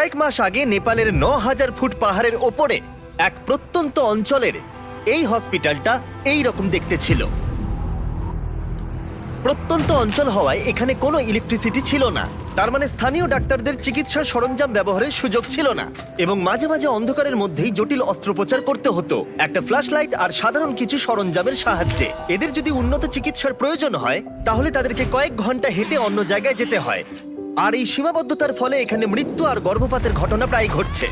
কয়েক মাস আগে নেপালের ৯,০০০ ফুট পাহাড়ের ওপরে এক প্রত্যন্ত অঞ্চলের এই হসপিটালটা এই রকম দেখতে ছিল। প্রত্যন্ত অঞ্চল হওয়ায় এখানে কোনো ইলেকট্রিসিটি ছিল না, তার মানে স্থানীয় ডাক্তারদের চিকিৎসার সরঞ্জাম ব্যবহারের সুযোগ ছিল না, এবং মাঝে মাঝে অন্ধকারের মধ্যেই জটিল অস্ত্রোপচার করতে হতো একটা ফ্ল্যাশ লাইট আর সাধারণ কিছু সরঞ্জামের সাহায্যে। এদের যদি উন্নত চিকিৎসার প্রয়োজন হয় তাহলে তাদেরকে কয়েক ঘন্টা হেঁটে অন্য জায়গায় যেতে হয়, আর এই সীমাবদ্ধতার ফলে এখানে মৃত্যু আর গর্ভপাতের ঘটনা প্রায় ঘটছে।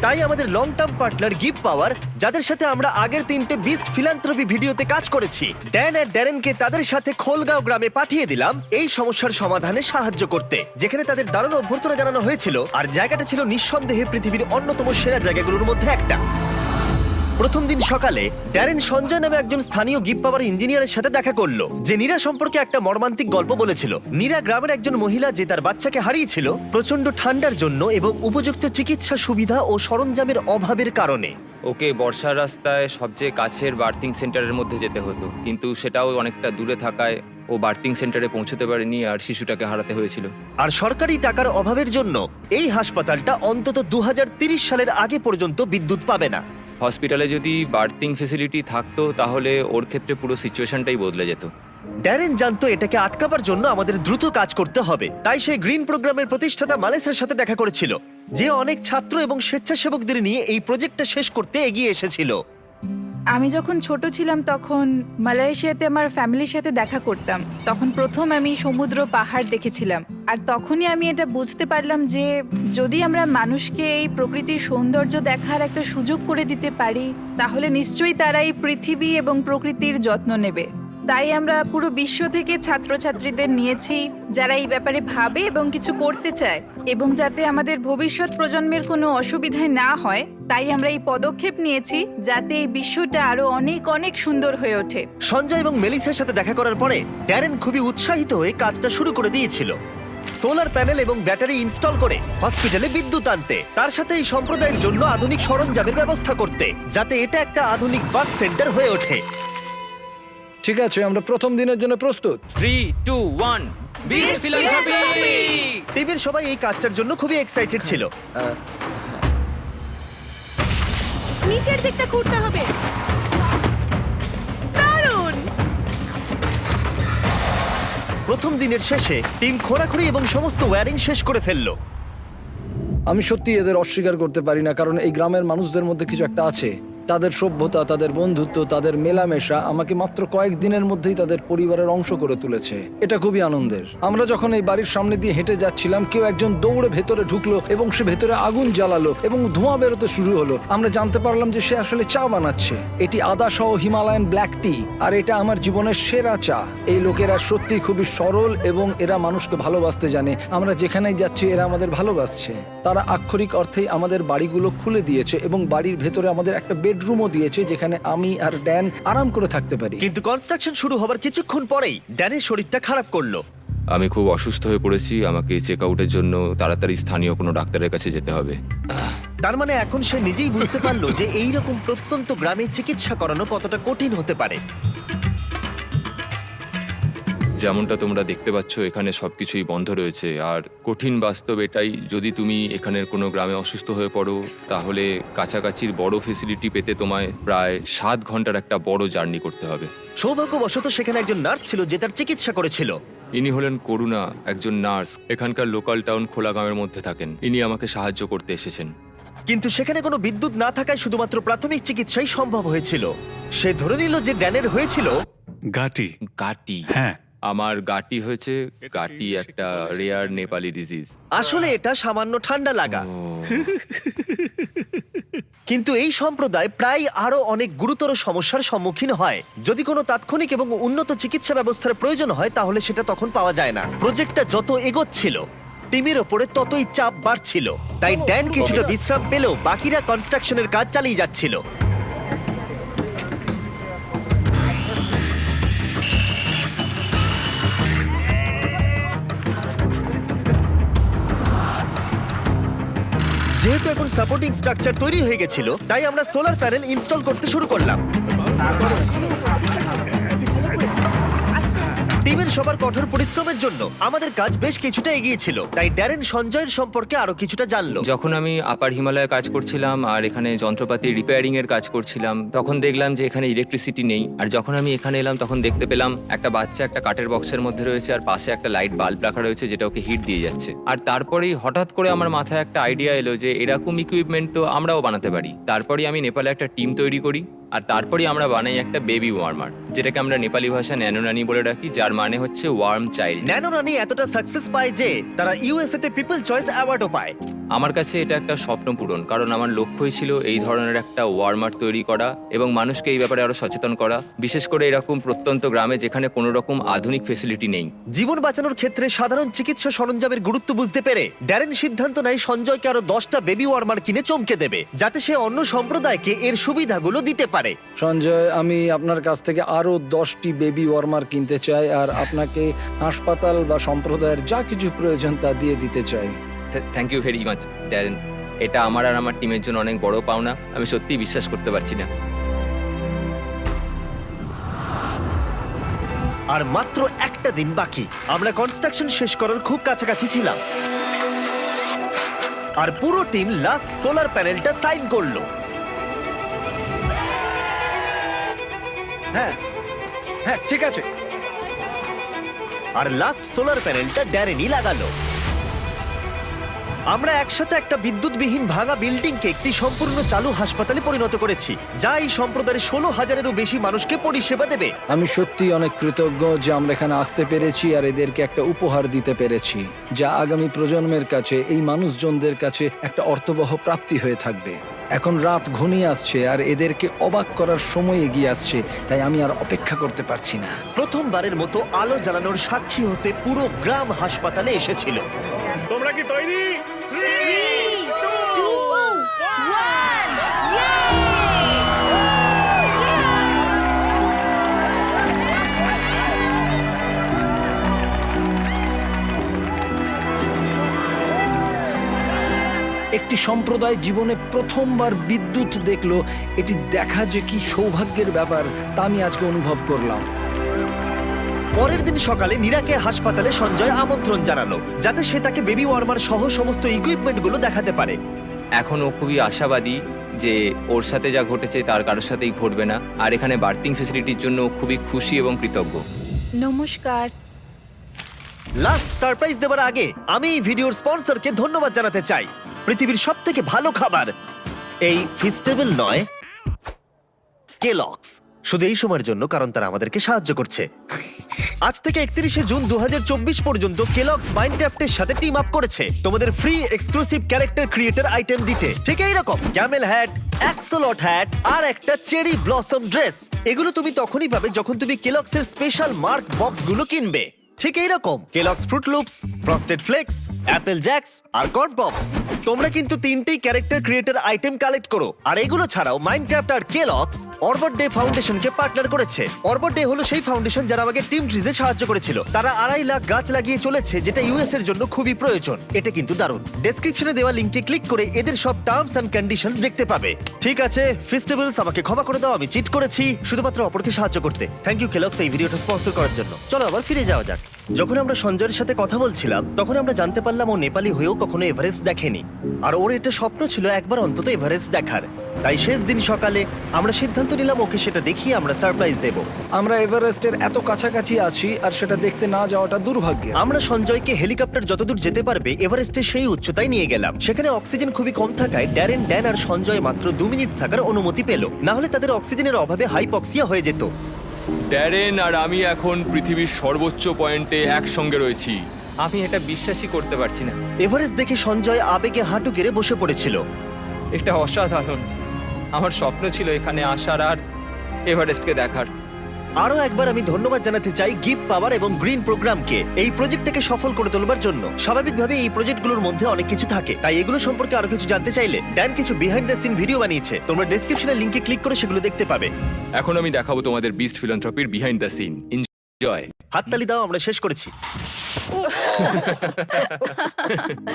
তাই আমাদের লং টার্ম পার্টনার গিভ পাওয়ার, যাদের সাথে আমরা আগের 3টে বিস্ট ফিলান্থ্রপি ভিডিওতে কাজ করেছি, ড্যান আর ড্যারেনকে তাদের সাথে খোলগাঁও গ্রামে পাঠিয়ে দিলাম এই সমস্যার সমাধানে সাহায্য করতে, যেখানে তাদের দারুণ অভ্যর্থনা জানানো হয়েছিল, আর জায়গাটা ছিল নিঃসন্দেহে পৃথিবীর অন্যতম সেরা জায়গাগুলোর মধ্যে একটা। প্রথম দিন সকালে ড্যারেন সঞ্জয় নামে একজন স্থানীয় গিভ পাওয়ার ইঞ্জিনিয়ারের সাথে দেখা করলো, যে নীরা সম্পর্কে একটা মর্মান্তিক গল্প বলেছিল। নীরা গ্রামের একজন মহিলা, যে তার বাচ্চাকে হারিয়েছিল প্রচন্ড ঠান্ডার জন্য এবং উপযুক্ত চিকিৎসা সুবিধা ও সরঞ্জামের অভাবের কারণে। ওকে বর্ষার রাস্তায় সবচেয়ে কাছের বার্থিং সেন্টারের মধ্যে যেতে হতো, কিন্তু সেটাও অনেকটা দূরে থাকায় ও বার্থিং সেন্টারে পৌঁছতে পারেনি আর শিশুটাকে হারাতে হয়েছিল। আর সরকারি টাকার অভাবের জন্য এই হাসপাতালটা অন্তত 2030 সালের আগে পর্যন্ত বিদ্যুৎ পাবে না। হসপিটালে যদি বার্থিং ফেসিলিটি থাকতো তাহলে ওর ক্ষেত্রে পুরো সিচুয়েশনটাই বদলে যেত। ড্যারেন জানতো এটাকে আটকাবার জন্য আমাদের দ্রুত কাজ করতে হবে, তাই সেই গ্রিন প্রোগ্রামের প্রতিষ্ঠাতা মালেসের সাথে দেখা করেছিল, যে অনেক ছাত্র এবং স্বেচ্ছাসেবকদের নিয়ে এই প্রজেক্টটা শেষ করতে এগিয়ে এসেছিল। আমি যখন ছোট ছিলাম তখন মালয়েশিয়াতে আমার ফ্যামিলির সাথে দেখা করতাম। তখন প্রথম আমি সমুদ্র পাহাড় দেখেছিলাম, আর তখনই আমি এটা বুঝতে পারলাম যে যদি আমরা মানুষকে এই প্রকৃতির সৌন্দর্য দেখার একটা সুযোগ করে দিতে পারি, তাহলে নিশ্চয়ই তারা এই পৃথিবী এবং প্রকৃতির যত্ন নেবে। তাই আমরা পুরো বিশ্ব থেকে ছাত্রছাত্রীদের নিয়েছি যারা এই ব্যাপারে ভাবে এবং কিছু করতে চায়, এবং যাতে আমাদের ভবিষ্যৎ প্রজন্মের কোনো অসুবিধায় না হয়, তাই আমরা এই পদক্ষেপ নিয়েছি যাতে এই বিশ্বটা আরো অনেক অনেক সুন্দর হয়ে ওঠে। সঞ্জয় এবং মেলিসার সাথে দেখা করার পরে ড্যারেন খুবই উৎসাহিত হয়ে কাজটা শুরু করে দিয়েছিল, সোলার প্যানেল এবং ব্যাটারি ইনস্টল করে হসপিটালে বিদ্যুৎ আনতে, তার সাথে এই সম্প্রদায়ের জন্য আধুনিক সরঞ্জামের ব্যবস্থা করতে, যাতে এটা একটা আধুনিক বার্থ সেন্টার হয়ে ওঠে। ঠিক আছে, আমরা প্রথম দিনের জন্য প্রস্তুত। 3, 2, 1 বিস্ট ফিলান্থ্রপি! টিমের সবাই এই কাজটার জন্য খুবই এক্সাইটেড ছিল। নিচের দিকটা ঘুরতে হবে। দারুণ! প্রথম দিনের শেষে টিম খোঁড়াখুড়ি এবং সমস্ত ওয়্যারিং শেষ করে ফেললো। আমি সত্যি এদের অস্বীকার করতে পারি না, কারণ এই গ্রামের মানুষদের মধ্যে কিছু একটা আছে। তাদের সভ্যতা, তাদের বন্ধুত্ব, তাদের মেলামেশা আমাকে মাত্র কয়েকদিনের মধ্যেই তাদের পরিবারের অংশ করে তুলেছে। এটা খুবই আনন্দের। আমরা যখন এই বাড়ির সামনে দিয়ে হেঁটে যাচ্ছিলাম, কেউ একজন দৌড়ে ভেতরে ঢুকলো এবং সে ভেতরে আগুন জ্বালালো এবং ধোঁয়া বেরোতে শুরু হলো। আমরা জানতে পারলাম যে সে আসলে চা বানাচ্ছে। এটি আদা সহ হিমালয়ান ব্ল্যাক টি, আর এটা আমার জীবনের সেরা চা। এই লোকেরা সত্যি খুবই সরল এবং এরা মানুষকে ভালোবাসতে জানে। আমরা যেখানেই যাচ্ছি এরা আমাদের ভালোবাসছে। তারা আক্ষরিক অর্থেই আমাদের বাড়িগুলো খুলে দিয়েছে এবং বাড়ির ভেতরে আমাদের একটা বেডরুমও দিয়েছে, যেখানে আমি আর ড্যান আরাম করে থাকতে পারি। কিন্তু কনস্ট্রাকশন শুরু হবার কিছুক্ষণ পরেই ড্যানের শরীরটা খারাপ করলো। আমি খুব অসুস্থ হয়ে পড়েছি, আমাকে চেক আউটের জন্য তাড়াতাড়ি স্থানীয় কোনো ডাক্তারের কাছে যেতে হবে। তার মানে এখন সে নিজেই বুঝতে পারলো যে এইরকম প্রত্যন্ত গ্রামে চিকিৎসা করানো কতটা কঠিন হতে পারে। যেমনটা তোমরা দেখতে পাচ্ছ, এখানে সবকিছুই বন্ধ রয়েছে, আর কঠিন বাস্তব এটাই, যদি তুমি এখানের কোনো গ্রামে অসুস্থ হয়ে পড়ো তাহলে কাছাকাছির বড় ফেসিলিটি পেতে তোমায় প্রায় 7 ঘন্টার একটা বড় জার্নি করতে হবে। সৌভাগ্যবশত সেখানে একজন নার্স ছিল যে তার চিকিৎসা করেছিল। ইনি হলেন করুণা, একজন নার্স, এখানকার লোকাল টাউন খোলাগাঁওয়ের মধ্যে থাকেন। ইনি আমাকে সাহায্য করতে এসেছেন। কিন্তু সেখানে কোনো বিদ্যুৎ না থাকায় শুধুমাত্র প্রাথমিক চিকিৎসাই সম্ভব হয়েছিল। সে ধরে নিল যে ড্যানের হয়েছিল গাটি। গাটি। হ্যাঁ, আমার গাটি হয়েছে। গাটি একটা রেয়ার নেপালি ডিজিজ। আসলে এটা সামান্য ঠান্ডা লাগা। কিন্তু এই সম্প্রদায় প্রায় আরো অনেক গুরুতর সমস্যার সম্মুখীন হয়। যদি কোনো তাৎক্ষণিক এবং উন্নত চিকিৎসা ব্যবস্থার প্রয়োজন হয় তাহলে সেটা তখন পাওয়া যায় না। প্রজেক্টটা যত এগোচ্ছিল টিমের ওপরে ততই চাপ বাড়ছিল, তাই ড্যান কিছুটা বিশ্রাম পেলেও বাকিরা কনস্ট্রাকশনের কাজ চালিয়ে যাচ্ছিল। যেহেতু এখন সাপোর্টিং স্ট্রাকচার তৈরি হয়ে গেছিল, তাই আমরা সোলার প্যানেল ইনস্টল করতে শুরু করলাম। টিম টিমের সবার কঠোর পরিশ্রমের জন্য আমাদের কাজ বেশ কিছুটা এগিয়েছিল, তাই ড্যারেন সঞ্জয়ের সম্পর্কে আরো কিছুটা জানলো। যখন আমি আপার হিমালয়ে কাজ করছিলাম আর এখানে যন্ত্রপাতি রিপেয়ারিং এর কাজ করছিলাম, তখন দেখলাম যে এখানে ইলেকট্রিসিটি নেই। আর যখন আমি এখানে এলাম তখন দেখতে পেলাম একটা বাচ্চা একটা কাঠের বক্সের মধ্যে রয়েছে, আর পাশে একটা লাইট বাল্ব রাখা রয়েছে যেটা ওকে হিট দিয়ে যাচ্ছে। আর তারপরেই হঠাৎ করে আমার মাথায় একটা আইডিয়া এলো যে এরকম ইকুইপমেন্ট তো আমরাও বানাতে পারি। তারপরেই আমি নেপালে একটা টিম তৈরি করি, আর তারপরেই আমরা বানাই একটা বেবি ওয়ার্মার, যেটাকে আমরা নেপালি ভাষায় ন্যানোনানি বলে রাখি, যার মানে হচ্ছে ওয়ার্ম চাইল্ড। ন্যানো রানি এতটা সাকসেস পায় যে তারা ইউএসএ তে পিপল চয়েস অ্যাওয়ার্ডও পায়। আমার কাছে এটা একটা স্বপ্ন পূরণ, কারণ আমার লক্ষ্যই ছিল এই ধরনের একটা ওয়ার্মার তৈরি করা এবং মানুষকে এই ব্যাপারে আরো সচেতন করা, বিশেষ করে এরকম প্রত্যন্ত গ্রামে যেখানে কোনো রকম আধুনিক ফেসিলিটি নেই। জীবন বাঁচানোর ক্ষেত্রে সাধারণ চিকিৎসা সরঞ্জামের গুরুত্ব বুঝতে পেরে ড্যারেন সিদ্ধান্ত নেয় সঞ্জয়কে আরো 10টা বেবি ওয়ার্মার কিনে চমকে দেবে, যাতে সে অন্য সম্প্রদায়কে এর সুবিধাগুলো দিতে পারে। সঞ্জয়, আমি আপনার কাছ থেকে আরো 10টি বেবি ওয়ার্মার কিনতে চাই, আর আপনাকে হাসপাতাল বা সম্প্রদায়ের যা কিছু প্রয়োজন তা দিয়ে দিতে চাই। Thank you very much Darren, এটা আমার আর আমার টিমের জন্য অনেক বড় পাওনা। আমি সত্যিই বিশ্বাস করতে পারছি না। আর মাত্র একটা দিন বাকি, আমরা কনস্ট্রাকশন শেষ করার খুব কাছাকাছি ছিলাম, আর পুরো টিম লাস্ট সোলার প্যানেলটা সাইন করলো। হ্যাঁ হ্যাঁ, ঠিক আছে। আর লাস্ট সোলার প্যানেলটা ড্যারেনই লাগালো। আমরা একসাথে একটা বিদ্যুৎবিহীন ভাঙা বিল্ডিংকে একটি সম্পূর্ণ চালু হাসপাতালে পরিণত করেছি, যা এই সম্প্রদায়ের 16,000-এরও বেশি মানুষকে পরিষেবা দেবে। আমি সত্যি অনেক কৃতজ্ঞ যে আমরা এখানে আসতে পেরেছি আর এদেরকে একটা উপহার দিতে পেরেছি, যা আগামী প্রজন্মের কাছে, এই মানুষজনদের কাছে একটা অর্থবহ প্রাপ্তি হয়ে থাকবে। এখন রাত ঘনিয়ে আসছে আর এদেরকে অবাক করার সময় এগিয়ে আসছে, তাই আমি আর অপেক্ষা করতে পারছি না। প্রথমবারের মতো আলো জ্বালানোর সাক্ষী হতে পুরো গ্রাম হাসপাতালে এসেছিল। তোমরা কি তৈরি? একটি সম্প্রদায় জীবনে প্রথমবার বিদ্যুৎ দেখলো, এটি দেখা যে কি সৌভাগ্যের ব্যাপার তা আমি আজকে অনুভব করলাম। পরের দিন সকালে নীরাকে হাসপাতালে সঞ্জয় আমন্ত্রণ জানালো, যাতে সে তাকে বেবি ওয়ার্মার সহ সমস্ত ইকুইপমেন্টগুলো দেখাতে পারে। এখন ও খুবই আশাবাদী যে ওর সাথে যা ঘটেছে তার কারোর সাথেই ঘটবে না, আর এখানে বার্থিং ফেসিলিটির জন্য ও খুবই খুশি এবং কৃতজ্ঞ। নমস্কার। লাস্ট সারপ্রাইজ দেওয়ার আগে আমি এই ভিডিওর স্পন্সরকে ধন্যবাদ জানাতে চাই। পৃথিবীর সবথেকে ভালো খাবার এই ফিস্টেবল নয়, কেলগস। শুধু এই সময়ের জন্য, কারণ তারা আমাদেরকে সাহায্য করছে। আজ থেকে 31শে জুন 2024 পর্যন্ত কেলগস মাইনক্রাফটের সাথে টিম আপ করেছে তোমাদের free exclusive character creator item দিতে। ঠিক এইরকম ক্যামেল হ্যাট, অ্যাক্সলট হ্যাট আর একটা চেরি ব্লসম ড্রেস। এগুলো তুমি তখনই পাবে যখন তুমি কেলগসের স্পেশাল মার্ক বক্সগুলো কিনবে। ঠিক এইরকম Kellogg's Froot Loops, Frosted Flakes, Apple Jacks আর কর্ন পপস। তোমরা কিন্তু তিনটেই ক্যারেক্টার ক্রিয়েটর আইটেম কালেক্ট করো। আর এগুলো ছাড়াও মাইনক্রাফট আর কেলগস অরবট ডে ফাউন্ডেশনকে পার্টনার করেছে। অরবট ডে হলো সেই ফাউন্ডেশন যারা আমাকে টিম ট্রিজে সাহায্য করেছিল। তারা 2.5 লাখ গাছ লাগিয়ে চলেছে, যেটা ইউএস এর জন্য খুবই প্রয়োজন। এটা কিন্তু দারুণ। ডেসক্রিপশনে দেওয়া লিংকে ক্লিক করে এদের সব টার্মস এন্ড কন্ডিশনস দেখতে পাবে। ঠিক আছে ফেস্টিভ্যালস, আমাকে ক্ষমা করে দাও, আমি চিট করেছি শুধুমাত্র অপরকে সাহায্য করতে। থ্যাংক ইউ কেলগস এই ভিডিওটা স্পন্সর করার জন্য। চলো আবার ফিরে যাওয়া যাক। যখন আমরা সঞ্জয়ের সাথে কথা বলছিলাম তখন আমরা জানতে পারলাম ও নেপালি হয়েও কখনো এভারেস্ট দেখেনি, আর ওর এটা স্বপ্ন ছিল একবার অন্তত এভারেস্ট দেখার। তাই শেষ দিন সকালে আমরা সিদ্ধান্ত নিলাম ওকে সেটা দেখিয়ে আমরা সারপ্রাইজ দেব। আমরা এভারেস্টের এত কাছাকাছি আছি আর সেটা দেখতে না যাওয়াটা দুর্ভাগ্য। আমরা সঞ্জয়কে হেলিকপ্টার যতদূর যেতে পারবে এভারেস্টের সেই উচ্চতায় নিয়ে গেলাম। সেখানে অক্সিজেন খুবই কম থাকায় ড্যান আর সঞ্জয় মাত্র 2 মিনিট থাকার অনুমতি পেল, না হলে তাদের অক্সিজেনের অভাবে হাইপক্সিয়া হয়ে যেত। ড্যারেন আর আমি এখন পৃথিবীর সর্বোচ্চ পয়েন্টে একসঙ্গে রয়েছি। আমি এটা বিশ্বাসই করতে পারছি না। এভারেস্ট দেখে সঞ্জয় আবেগে হাঁটু গেড়ে বসে পড়েছিল। এটা অসাধারণ। আমার স্বপ্ন ছিল এখানে আসার আর এভারেস্টকে দেখার। আরো একবার আমি ধন্যবাদ জানাতে চাই গিভ পাওয়ার এবং গ্রিন প্রোগ্রামকে এই প্রজেক্টটাকে সফল করে তোলবার জন্য। স্বাভাবিকভাবে এই প্রজেক্টগুলোর মধ্যে অনেক কিছু থাকে, তাই এগুলো সম্পর্কে আরো কিছু জানতে চাইলে ড্যান কিছু বিহাইন্ড দ্য সিন ভিডিও বানিয়েছে। তোমরা ডেসক্রিপশনের লিংকে ক্লিক করে সেগুলো দেখতে পাবে। এখন আমি দেখাবো তোমাদের বিস্ট ফিলান্থ্রপির বিহাইন্ড দ্য সিন। এনজয়। হাততালি দাও, আমরা শেষ করেছি।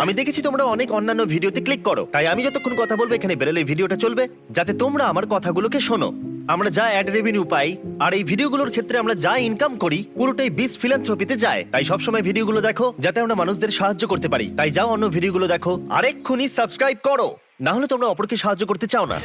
আমি দেখেছি তোমরা অনেক অন্যান্য ভিডিওতে ক্লিক করো, তাই আমি যতক্ষণ কথা বলবো এখানে বেরোলে ভিডিওটা চলবে, যাতে তোমরা আমার কথাগুলোকে শোনো। আমরা যা অ্যাড রেভিনিউ পাই আর এই ভিডিওগুলোর ক্ষেত্রে আমরা যা ইনকাম করি পুরোটাই বিস্ট ফিলান্থ্রপিতে যায়। তাই সবসময় ভিডিওগুলো দেখো যাতে আমরা মানুষদের সাহায্য করতে পারি। তাই যাও অন্য ভিডিওগুলো দেখো আর এক্ষুনি সাবস্ক্রাইব করো, না হলে তোমরা অপরকে সাহায্য করতে চাও না।